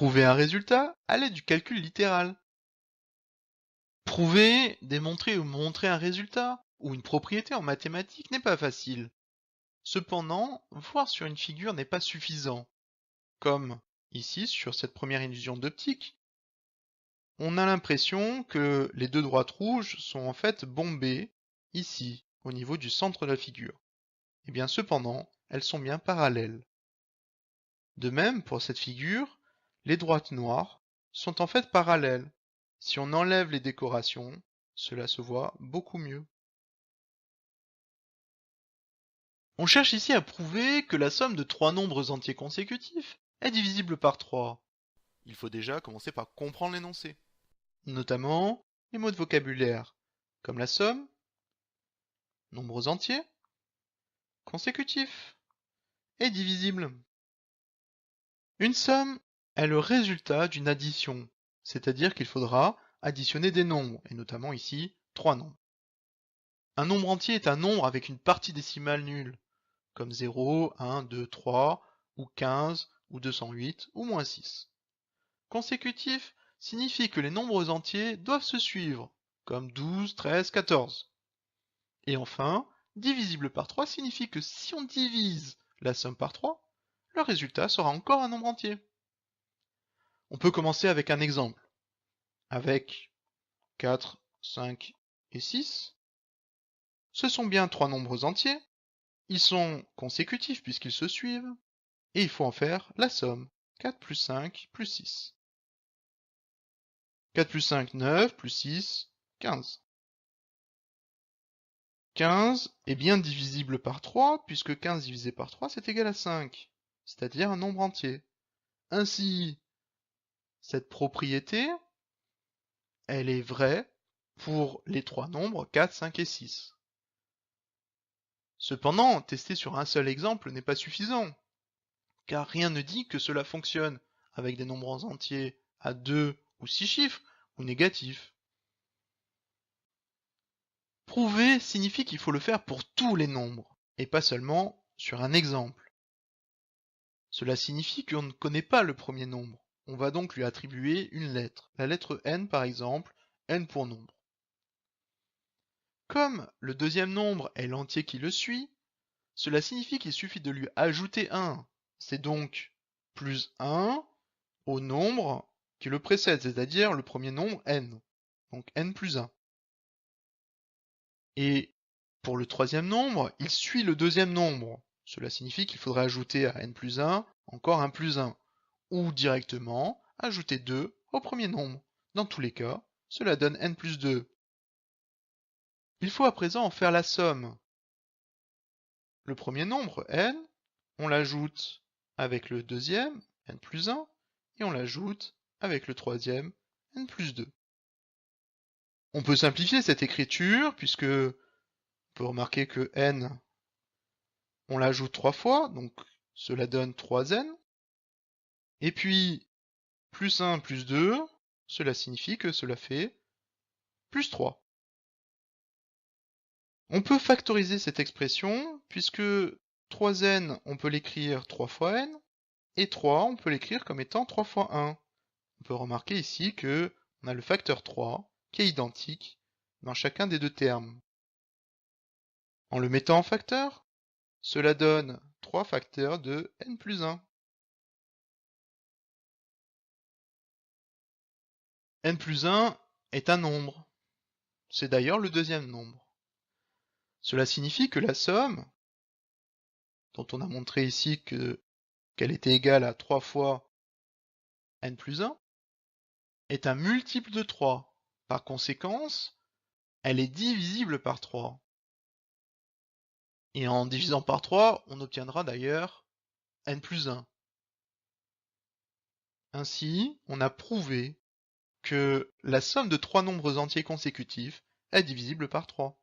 Prouver un résultat à l'aide du calcul littéral. Prouver, démontrer ou montrer un résultat ou une propriété en mathématiques n'est pas facile. Cependant, voir sur une figure n'est pas suffisant. Comme ici sur cette première illusion d'optique, on a l'impression que les deux droites rouges sont en fait bombées ici, au niveau du centre de la figure. Et bien cependant, elles sont bien parallèles. De même, pour cette figure, les droites noires sont en fait parallèles. Si on enlève les décorations, cela se voit beaucoup mieux. On cherche ici à prouver que la somme de trois nombres entiers consécutifs est divisible par 3. Il faut déjà commencer par comprendre l'énoncé. Notamment les mots de vocabulaire, comme la somme, nombres entiers, consécutifs et divisibles. Une somme est le résultat d'une addition, c'est-à-dire qu'il faudra additionner des nombres, et notamment ici, trois nombres. Un nombre entier est un nombre avec une partie décimale nulle, comme 0, 1, 2, 3, ou 15, ou 208, ou moins 6. Consécutif signifie que les nombres entiers doivent se suivre, comme 12, 13, 14. Et enfin, divisible par 3 signifie que si on divise la somme par 3, le résultat sera encore un nombre entier. On peut commencer avec un exemple. Avec 4, 5 et 6, ce sont bien trois nombres entiers. Ils sont consécutifs puisqu'ils se suivent. Et il faut en faire la somme. 4 plus 5 plus 6. 4 plus 5, 9, plus 6, 15. 15 est bien divisible par 3, puisque 15 divisé par 3, c'est égal à 5, c'est-à-dire un nombre entier. Ainsi, cette propriété, elle est vraie pour les trois nombres 4, 5 et 6. Cependant, tester sur un seul exemple n'est pas suffisant, car rien ne dit que cela fonctionne avec des nombres entiers à 2 ou 6 chiffres ou négatifs. Prouver signifie qu'il faut le faire pour tous les nombres, et pas seulement sur un exemple. Cela signifie qu'on ne connaît pas le premier nombre. On va donc lui attribuer une lettre. La lettre n par exemple, n pour nombre. Comme le deuxième nombre est l'entier qui le suit, cela signifie qu'il suffit de lui ajouter 1. C'est donc plus 1 au nombre qui le précède, c'est-à-dire le premier nombre n. Donc n plus 1. Et pour le troisième nombre, il suit le deuxième nombre. Cela signifie qu'il faudrait ajouter à n plus 1 encore un plus 1. Ou directement ajouter 2 au premier nombre. Dans tous les cas, cela donne n plus 2. Il faut à présent en faire la somme. Le premier nombre, n, on l'ajoute avec le deuxième, n plus 1, et on l'ajoute avec le troisième, n plus 2. On peut simplifier cette écriture, puisque on peut remarquer que n, on l'ajoute 3 fois, donc cela donne 3n. Et puis, plus 1 plus 2, cela signifie que cela fait plus 3. On peut factoriser cette expression, puisque 3n, on peut l'écrire 3 fois n, et 3, on peut l'écrire comme étant 3 fois 1. On peut remarquer ici que on a le facteur 3 qui est identique dans chacun des deux termes. En le mettant en facteur, cela donne 3 facteurs de n plus 1. n plus 1 est un nombre. C'est d'ailleurs le deuxième nombre. Cela signifie que la somme, dont on a montré ici qu'elle était égale à 3 fois n plus 1, est un multiple de 3. Par conséquence, elle est divisible par 3. Et en divisant par 3, on obtiendra d'ailleurs n plus 1. Ainsi, on a prouvé que la somme de trois nombres entiers consécutifs est divisible par 3.